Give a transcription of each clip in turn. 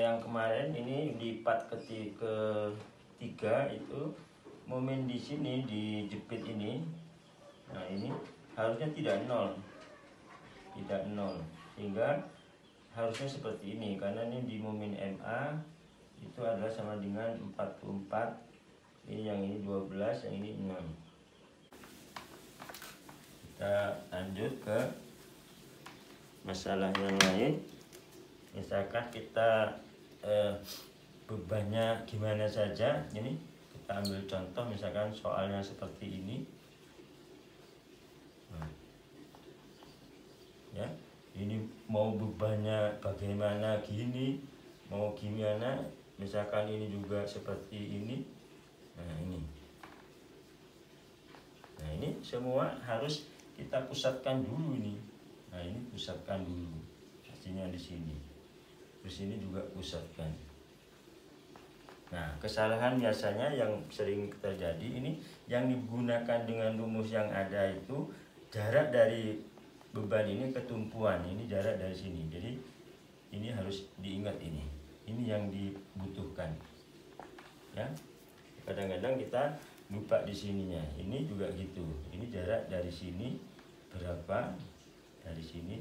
yang kemarin ini di part ketiga itu momen di sini di jepit ini, nah ini harusnya tidak nol, sehingga harusnya seperti ini karena ini di momen MA itu adalah sama dengan 44, ini yang ini 12, yang ini 6. Kita lanjut ke masalah yang lain. Misalkan kita bebannya gimana saja, ini kita ambil contoh misalkan soalnya seperti ini. Nah, ya, ini mau bebannya bagaimana gini, mau gimana, misalkan ini juga seperti ini. Nah ini semua harus kita pusatkan dulu ini. Nah ini pusatkan dulu, pastinya di sini. Terus ini juga pusatkan. Nah kesalahan biasanya yang sering terjadi ini yang digunakan dengan rumus yang ada itu jarak dari beban ini ke tumpuan, ini jarak dari sini. Jadi ini harus diingat ini. Ini yang dibutuhkan. Ya. Kadang-kadang kita lupa di sininya. Ini juga gitu. Ini jarak dari sini berapa, dari sini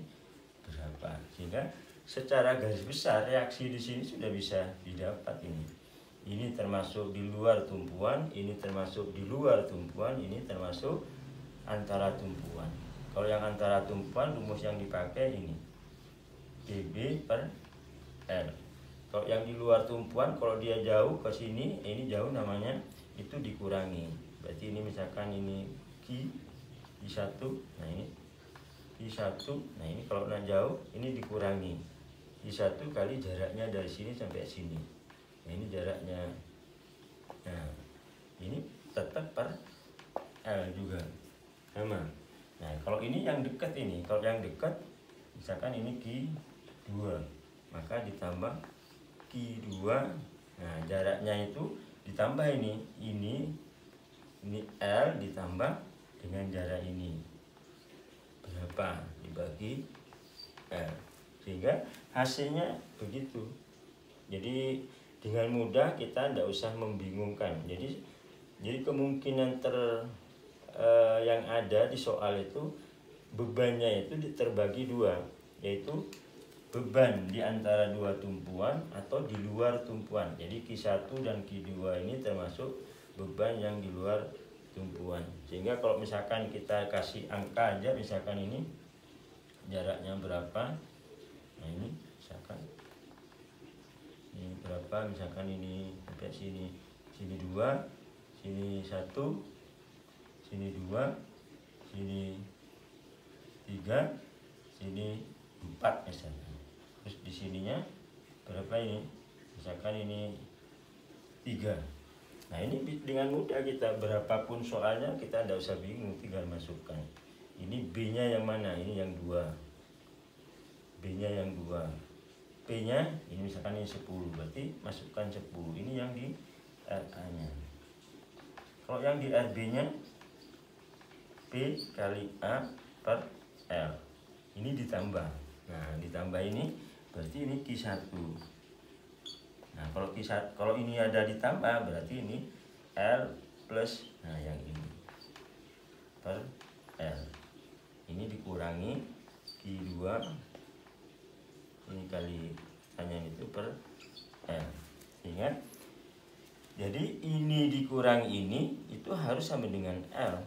berapa, sehingga secara garis besar reaksi di sini sudah bisa didapat ini. Ini termasuk di luar tumpuan, ini termasuk di luar tumpuan, ini termasuk antara tumpuan. Kalau yang antara tumpuan rumus yang dipakai ini PB per L. Kalau yang di luar tumpuan, kalau dia jauh ke sini, ini jauh namanya itu dikurangi. Berarti ini misalkan ini Q1, nah ini Q1, nah ini kalau jauh ini dikurangi Q1 kali jaraknya dari sini sampai sini. Nah ini jaraknya. Nah ini tetap per L juga sama. Nah kalau ini yang dekat ini, kalau yang dekat misalkan ini Q2, maka ditambah Q2. Nah jaraknya itu ditambah ini L ditambah dengan jarak ini berapa dibagi L, sehingga hasilnya begitu. Jadi dengan mudah kita tidak usah membingungkan. Jadi kemungkinan yang ada di soal itu bebannya itu terbagi dua, yaitu beban di antara dua tumpuan atau di luar tumpuan. Jadi Q1 dan Q2 ini termasuk beban yang di luar tumpuan. Sehingga kalau misalkan kita kasih angka aja, misalkan ini jaraknya berapa, nah ini misalkan ini berapa, misalkan ini sampai sini, sini 2, sini 1, sini 2, sini 3, sini 4 misalnya. Terus di sininya berapa ini? Misalkan ini 3. Nah ini dengan mudah kita, berapapun soalnya kita tidak usah bingung, tinggal masukkan. Ini B-nya yang mana? Ini yang 2. B-nya yang 2. P-nya ini misalkan ini 10, berarti masukkan 10. Ini yang di RA-nya. Kalau yang di RB-nya P kali A per L. Ini ditambah. Nah ditambah ini berarti ini Q1. Nah kalau ini ada ditambah berarti ini L plus, nah yang ini per L. Ini dikurangi Q2, ini kali hanya itu per L. Sehingga jadi ini dikurangi ini itu harus sama dengan L.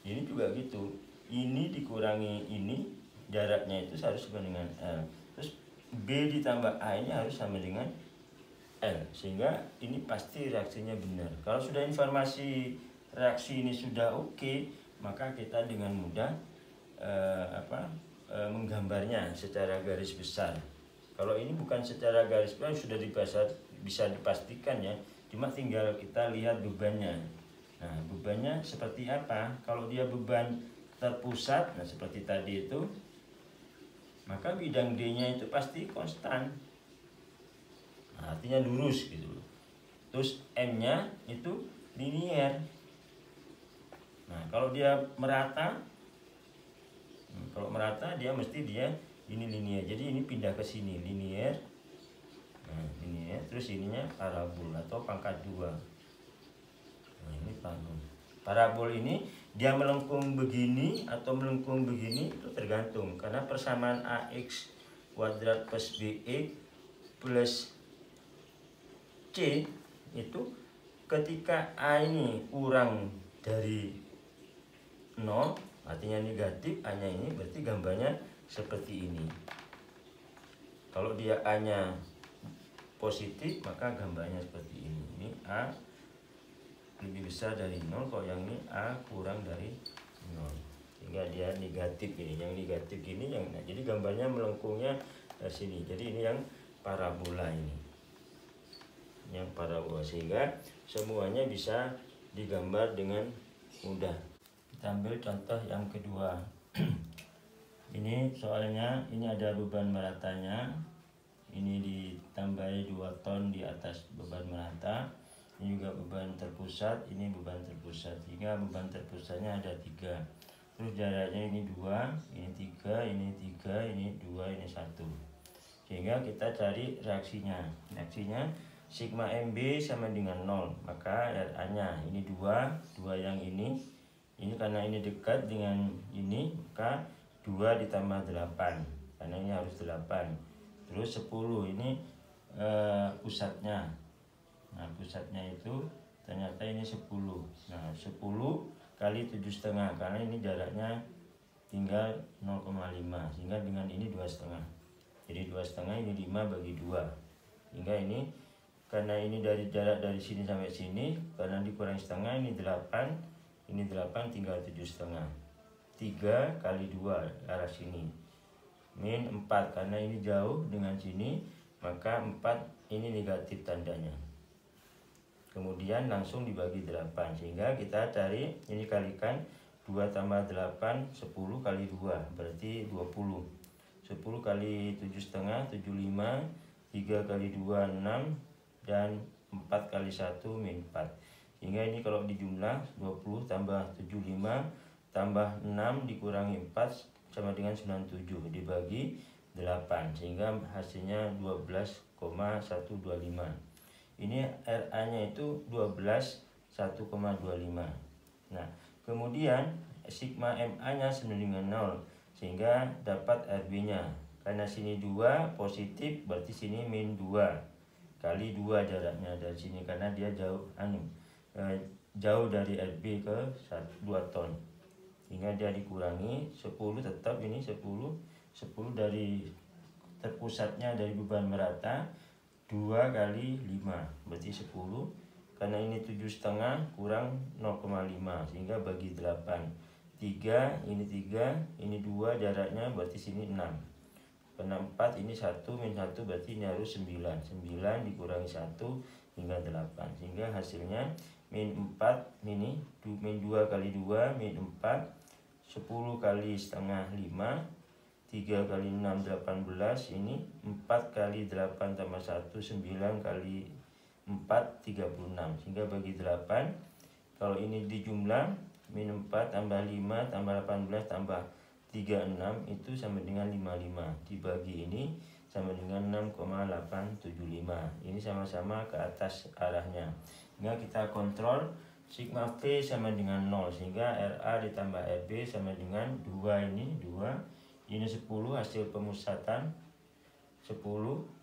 Ini juga gitu. Ini dikurangi ini, jaraknya itu harus sama dengan L. Terus B ditambah A ini harus sama dengan L, sehingga ini pasti reaksinya benar. Kalau sudah informasi reaksi ini sudah oke, maka kita dengan mudah menggambarnya secara garis besar. Kalau ini bukan secara garis besar, sudah bisa dipastikan ya, cuma tinggal kita lihat bebannya. Nah bebannya seperti apa? Kalau dia beban terpusat, nah seperti tadi itu, maka bidang D-nya itu pasti konstan, nah, artinya lurus gitu. Terus M-nya itu linier. Nah kalau dia merata, kalau merata dia mesti dia ini linier. Jadi ini pindah ke sini linier. Nah, ini ya, terus ininya parabol atau pangkat 2. Nah, ini parabol ini dia melengkung begini atau melengkung begini itu tergantung, karena persamaan AX kuadrat plus BX plus C itu ketika A ini kurang dari 0, artinya negatif, A nya ini berarti gambarnya seperti ini. Kalau dia A nya positif maka gambarnya seperti ini. Ini A lebih besar dari 0, kalau yang ini A kurang dari 0, sehingga dia negatif ini. Yang negatif ini yang, nah, jadi gambarnya melengkungnya dari sini. Jadi ini yang parabola ini. Yang parabola, sehingga semuanya bisa digambar dengan mudah. Kita ambil contoh yang kedua. Ini soalnya ini ada beban meratanya. Ini ditambahi 2 ton di atas beban merata. Ini juga beban terpusat, ini beban terpusat, sehingga beban terpusatnya ada 3. Terus jaraknya ini 2, ini 3, ini 3, ini 2, ini 1. Sehingga kita cari reaksinya. Reaksinya sigma MB sama dengan 0, maka RA nya ini 2 yang ini karena ini dekat dengan ini, maka 2 ditambah 8, karena ini harus 8. Terus 10 ini pusatnya. Nah, pusatnya itu ternyata ini 10. Nah, 10 kali 7,5, karena ini jaraknya tinggal 0,5, sehingga dengan ini 2,5. Jadi 2,5 ini 5 bagi 2. Hingga ini, karena ini dari jarak dari sini sampai sini, karena dikurangi setengah, ini 8. Ini 8 tinggal 7,5. 3 kali 2 arah sini. Min 4, karena ini jauh dengan sini, maka 4 ini negatif tandanya. Kemudian langsung dibagi 8, sehingga kita cari ini kalikan 2 tambah 8, 10 kali 2 berarti 20. 10 kali 7,5, 75. 3 kali 2, 6. Dan 4 kali 1, min 4. Sehingga ini kalau dijumlah 20 tambah 75 tambah 6 dikurangi 4 sama dengan 97 dibagi 8, sehingga hasilnya 12,125. Ini RA nya itu 12,125. Nah, kemudian sigma MA nya sama dengan 0, sehingga dapat RB nya. Karena sini 2 positif, berarti sini min 2 kali 2 jaraknya dari sini, karena dia jauh dari RB ke 2 ton. Hingga dia dikurangi 10, tetap ini 10 dari terpusatnya dari beban merata 2 kali 5 berarti 10, karena ini 7,5 kurang 0,5, sehingga bagi 8. 3 ini 3, ini 2 jaraknya, berarti sini 6. Karena 4 ini 1 min 1 berarti ini harus 9. 9 dikurangi 1 hingga 8, sehingga hasilnya min 4 ini min 2 kali 2 min 4, 10 kali setengah 5, 3 kali 6 18, ini 4 kali 8 tambah 1 9 kali 4 36, sehingga bagi 8. Kalau ini dijumlah min 4 tambah 5 tambah 18 tambah 36 itu sama dengan 55, dibagi ini sama dengan 6,875. Ini sama-sama ke atas arahnya. Sehingga kita kontrol sigma V sama dengan 0, sehingga RA ditambah RB sama dengan 2 ini 2. Ini 10 hasil pemusatan, 10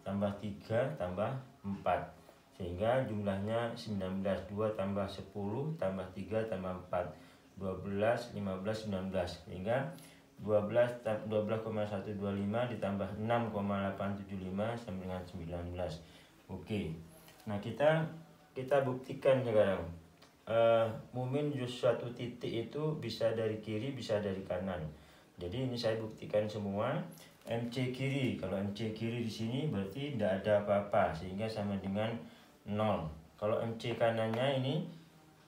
tambah 3 tambah 4, sehingga jumlahnya 19. 2 tambah 10 tambah 3 tambah 4, 12, 15, 19, sehingga 12,125 ditambah 6,875 sama dengan 19. Oke. Nah, kita buktikan sekarang. Momen suatu titik itu bisa dari kiri bisa dari kanan. Jadi ini saya buktikan semua. MC kiri, kalau MC kiri di sini berarti tidak ada apa-apa, sehingga sama dengan 0. Kalau MC kanannya ini,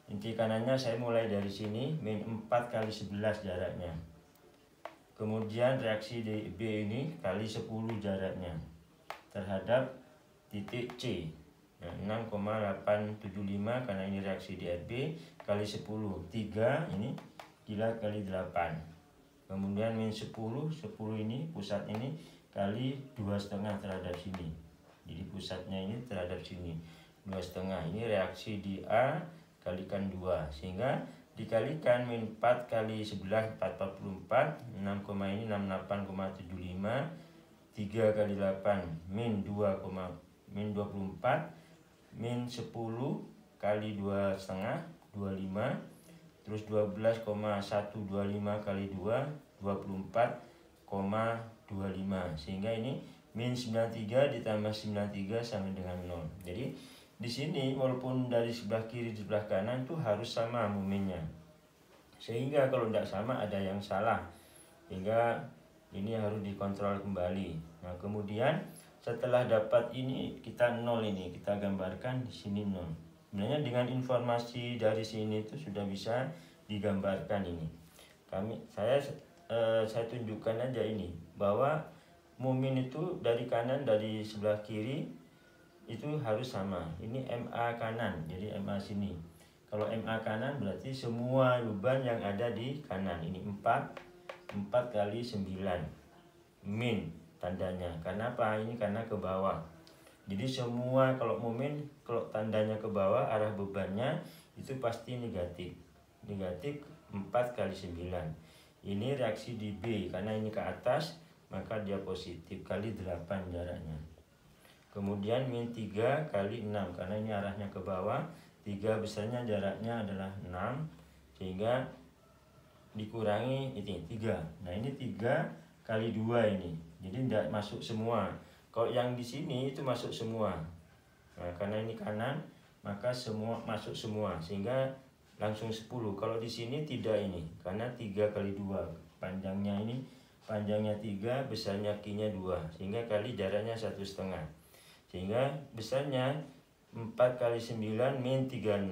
MC kanannya saya mulai dari sini, min 4 kali 11 jaraknya. Kemudian reaksi di B ini kali 10 jaraknya terhadap titik C. Nah, 6,875 karena ini reaksi di RB kali 10. 3 ini gila kali 8. Kemudian min 10 ini pusat ini kali 2,5 terhadap sini. Jadi pusatnya ini terhadap sini 2,5. Ini reaksi di A kalikan 2, sehingga dikalikan min 4 kali 11 44, 6, ini 68,75, 3 kali 8 min 2, min 24, min 10 kali 2,5 25, terus 12,125 kali 2 24,25, sehingga ini min 93 ditambah 93 sama dengan 0. Jadi di sini walaupun dari sebelah kiri di sebelah kanan tuh harus sama momennya, sehingga kalau tidak sama ada yang salah, sehingga ini harus dikontrol kembali. Nah kemudian setelah dapat ini kita 0, ini kita gambarkan di sini 0. Sebenarnya dengan informasi dari sini itu sudah bisa digambarkan ini. Saya tunjukkan aja ini bahwa momen itu dari kanan dari sebelah kiri itu harus sama. Ini MA kanan, jadi MA sini. Kalau MA kanan berarti semua beban yang ada di kanan. Ini 4 kali 9 min tandanya. Karena apa? Ini karena ke bawah. Jadi semua kalau momen, kalau tandanya ke bawah, arah bebannya itu pasti negatif. Negatif 4 kali 9. Ini reaksi di B, karena ini ke atas, maka dia positif kali 8 jaraknya. Kemudian min 3 kali 6, karena ini arahnya ke bawah, 3 besarnya jaraknya adalah 6, sehingga dikurangi ini 3. Nah ini 3 kali 2 ini, jadi tidak masuk semua. Kalau yang di sini itu masuk semua. Nah, karena ini kanan, maka semua masuk semua, sehingga langsung 10. Kalau di sini tidak ini, karena 3 kali 2. Panjangnya ini, panjangnya 3, besarnya Q-nya 2, sehingga kali jaraknya 1,5. Sehingga besarnya 4 kali 9 min 36.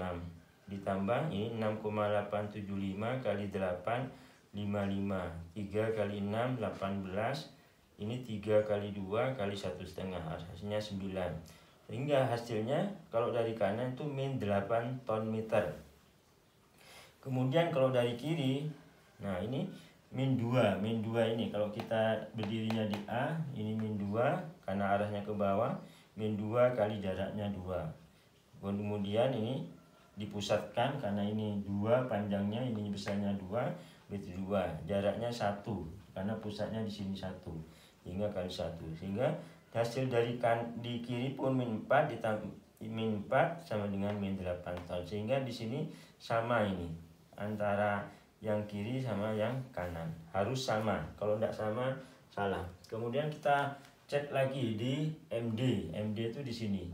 Ditambah ini 6,875 kali 8, 55. 3 kali 6, 18. Ini 3 kali 2 kali 1,5, hasilnya 9. Sehingga hasilnya kalau dari kanan itu min 8 ton meter. Kemudian kalau dari kiri, nah ini min 2 ini kalau kita berdirinya di A, ini min 2 karena arahnya ke bawah, min 2 kali jaraknya 2. Kemudian ini dipusatkan karena ini 2 panjangnya, ini besarnya 2, berarti 2, jaraknya 1 karena pusatnya di sini 1. Hingga kali 1, sehingga hasil dari di kiri pun min 4 ditambah min 4 sama dengan min 8 ton, sehingga di sini sama ini antara yang kiri sama yang kanan, harus sama. Kalau tidak sama salah. Kemudian kita cek lagi di MD. MD itu di sini.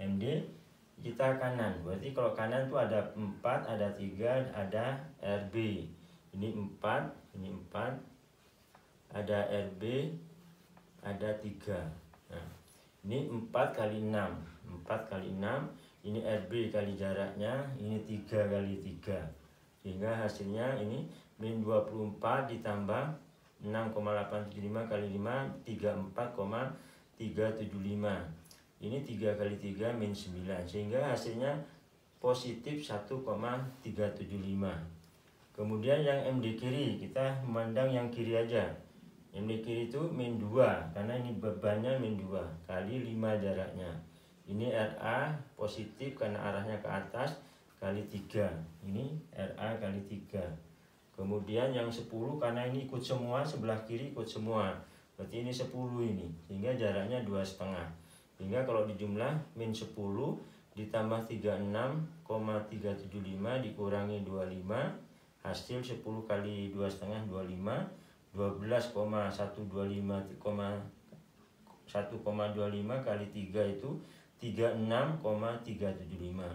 MD kita kanan. Berarti kalau kanan itu ada 4, ada 3, ada RB. Ini 4, ini 4. Ada RB, ada 3. Nah, ini 4 kali 6. 4 kali 6, ini RB kali jaraknya, ini 3 kali 3. Sehingga hasilnya ini min 24 ditambah 6,875 kali 5, 34,375. Ini 3 kali 3 min 9. Sehingga hasilnya positif 1,375. Kemudian yang MD kiri, kita memandang yang kiri aja. MD kiri itu min 2, karena ini bebannya min 2 kali 5 jaraknya. Ini RA positif karena arahnya ke atas, kali 3. Ini RA kali 3. Kemudian yang 10 karena ini ikut semua, sebelah kiri ikut semua, berarti ini 10 ini, sehingga jaraknya 2,5. Sehingga kalau dijumlah min 10 ditambah 36,375 dikurangi 25, hasil 10 kali 2,5 25, 12,125 kali 3 itu 36,375.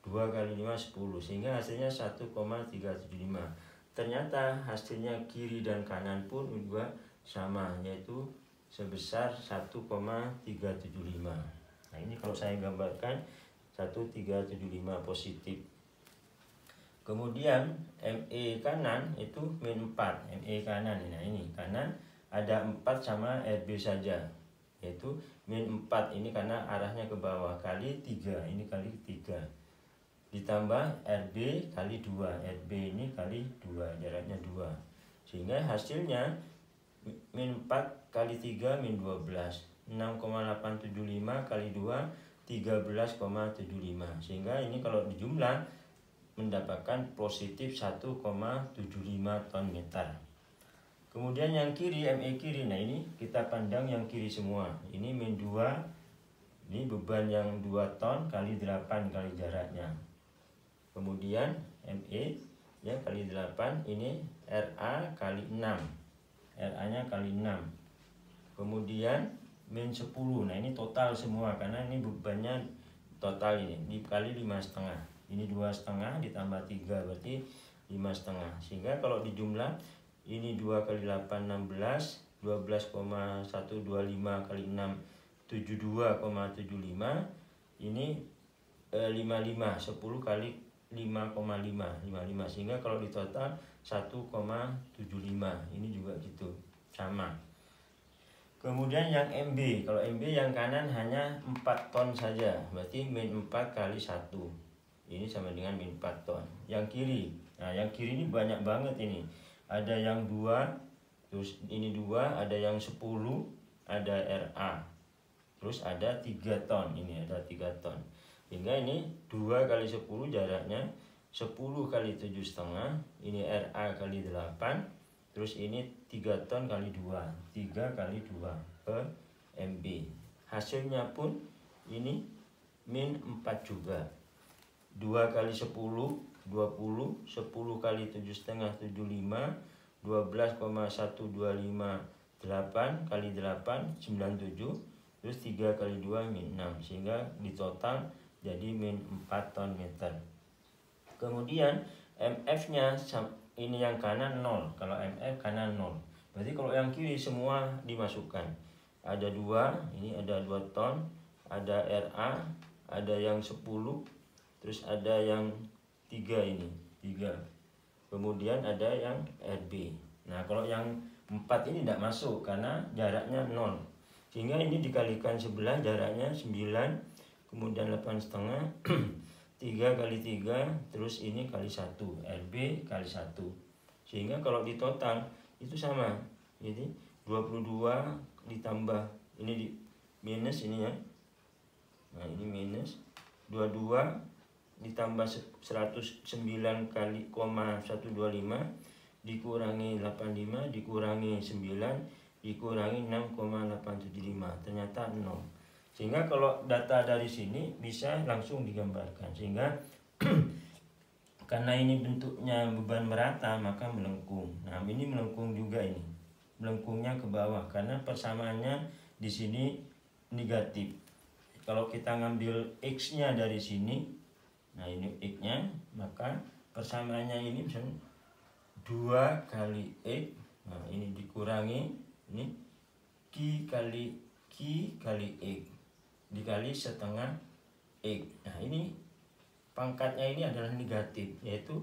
2 kali 5 10, sehingga hasilnya 1,375. Ternyata hasilnya kiri dan kanan pun juga sama, yaitu sebesar 1,375. Nah ini kalau saya gambarkan 1,375 positif. Kemudian ME kanan itu min 4. ME kanan, nah ini kanan ada 4 sama RB saja, yaitu min 4 ini karena arahnya ke bawah, kali 3, ini kali 3. Ditambah RB kali 2, RB ini kali 2, jaraknya 2. Sehingga hasilnya min 4 kali 3 min 12. 6,875 kali 2 13,75, sehingga ini kalau dijumlah mendapatkan positif 1,75 ton meter. Kemudian yang kiri, ME kiri, nah ini kita pandang yang kiri semua. Ini min 2, ini beban yang 2 ton kali 8 kali jaraknya. Kemudian ME ya kali 8, ini RA kali 6, RA nya kali 6. Kemudian min 10, nah ini total semua karena ini bebannya total, ini dikali 5,5, ini 2,5 ditambah 3 berarti 5,5, sehingga kalau dijumlah ini 2 kali 8 16, 12,125 kali 6 72,75, ini 55, 10 kali 5,5, sehingga kalau di total 1,75, ini juga gitu sama. Kemudian yang MB, kalau MB yang kanan hanya 4 ton saja, berarti min 4 kali 1, ini sama dengan min 4 ton. Yang kiri, nah yang kiri ini banyak banget ini, ada yang 2, terus ini 2, ada yang 10, ada RA, terus ada 3 ton, ini ada 3 ton, hingga ini 2 kali 10 jaraknya 10 kali 7,5, ini RA kali 8, terus ini 3 ton kali 2, 3 kali 2 per MB. Hasilnya pun ini min 4 juga, 2 kali 10 20, 10 kali 7,5 75, 12,125 8 kali 8 97, terus 3 kali 2 min 6, sehingga di total jadi min 4 ton meter. Kemudian MF nya ini yang kanan 0, kalau MF kanan 0, berarti kalau yang kiri semua dimasukkan. Ada 2, ini ada 2 ton, ada RA, ada yang 10, terus ada yang 3, ini 3, kemudian ada yang RB. Nah kalau yang 4 ini tidak masuk karena jaraknya 0, sehingga ini dikalikan sebelah jaraknya 9, kemudian 8,5 3 kali 3, terus ini kali 1, RB kali 1, sehingga kalau di total itu sama, jadi 22 ditambah ini di minus ini ya, nah ini minus 22 ditambah 109 kali 125 dikurangi 85 dikurangi 9 dikurangi 6,875, ternyata 0. Sehingga kalau data dari sini bisa langsung digambarkan, sehingga karena ini bentuknya beban merata maka melengkung. Nah ini melengkung juga, ini melengkungnya ke bawah karena persamaannya di sini negatif. Kalau kita ngambil X-nya dari sini, nah ini X-nya, maka persamaannya ini misalnya 2 kali X, nah ini dikurangi ini Q kali X dikali setengah X. Nah ini pangkatnya ini adalah negatif, yaitu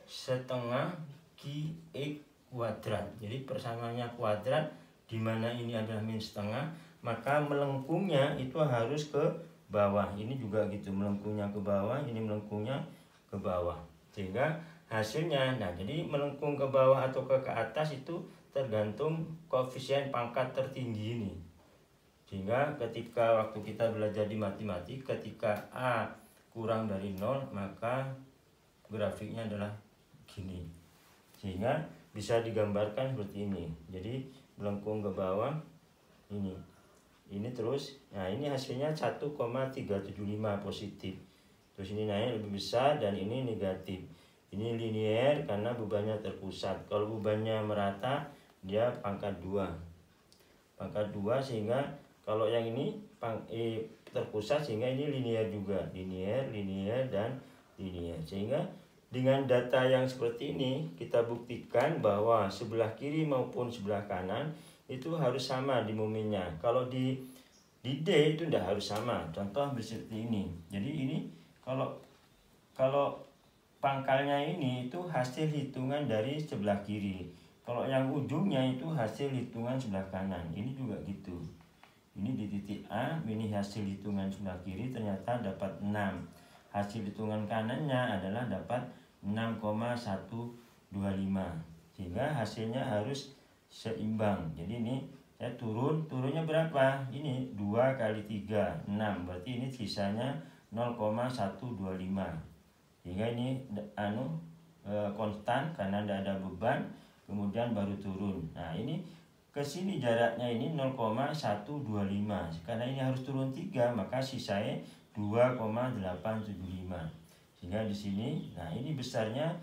setengah QX kuadrat. Jadi persamaannya kuadrat, dimana ini adalah min setengah, maka melengkungnya itu harus ke bawah. Ini juga gitu, melengkungnya ke bawah, ini melengkungnya ke bawah, sehingga hasilnya, nah jadi melengkung ke bawah atau ke atas itu tergantung koefisien pangkat tertinggi ini. Sehingga ketika waktu kita belajar di matematika, ketika A kurang dari 0 maka grafiknya adalah gini, sehingga bisa digambarkan seperti ini. Jadi melengkung ke bawah ini terus, nah ini hasilnya 1,375 positif, terus ini naik lebih besar dan ini negatif. Ini linier karena bebannya terpusat. Kalau bebannya merata dia pangkat 2, sehingga kalau yang ini terpusat, sehingga ini linier juga, linier dan linier. Sehingga dengan data yang seperti ini kita buktikan bahwa sebelah kiri maupun sebelah kanan itu harus sama di momennya. Kalau di D itu tidak harus sama. Contoh seperti ini. Jadi ini kalau pangkalnya ini itu hasil hitungan dari sebelah kiri. Kalau yang ujungnya itu hasil hitungan sebelah kanan. Ini juga gitu. Ini di titik A, ini hasil hitungan sebelah kiri ternyata dapat 6. Hasil hitungan kanannya adalah dapat 6,125. Sehingga hasilnya harus seimbang. Jadi ini saya turunnya berapa? Ini 2 kali 3 6, berarti ini sisanya 0,125. Sehingga ini konstan karena tidak ada beban, kemudian baru turun. Nah ini ke sini jaraknya ini 0,125, karena ini harus turun 3, maka sisanya 2,875. Sehingga di sini, nah ini besarnya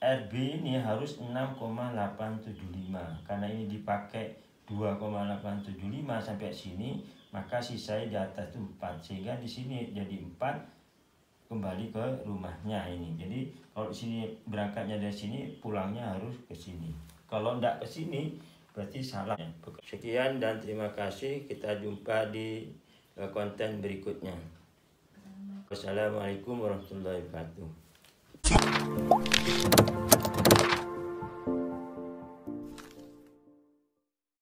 RB ini harus 6,875, karena ini dipakai 2,875 sampai sini, maka sisanya di atas itu 4, sehingga di sini jadi 4 kembali ke rumahnya ini. Jadi kalau sini berangkatnya dari sini, pulangnya harus ke sini. Kalau tidak ke sini berarti salah. Sekian dan terima kasih. Kita jumpa di konten berikutnya. Wassalamualaikum warahmatullahi wabarakatuh.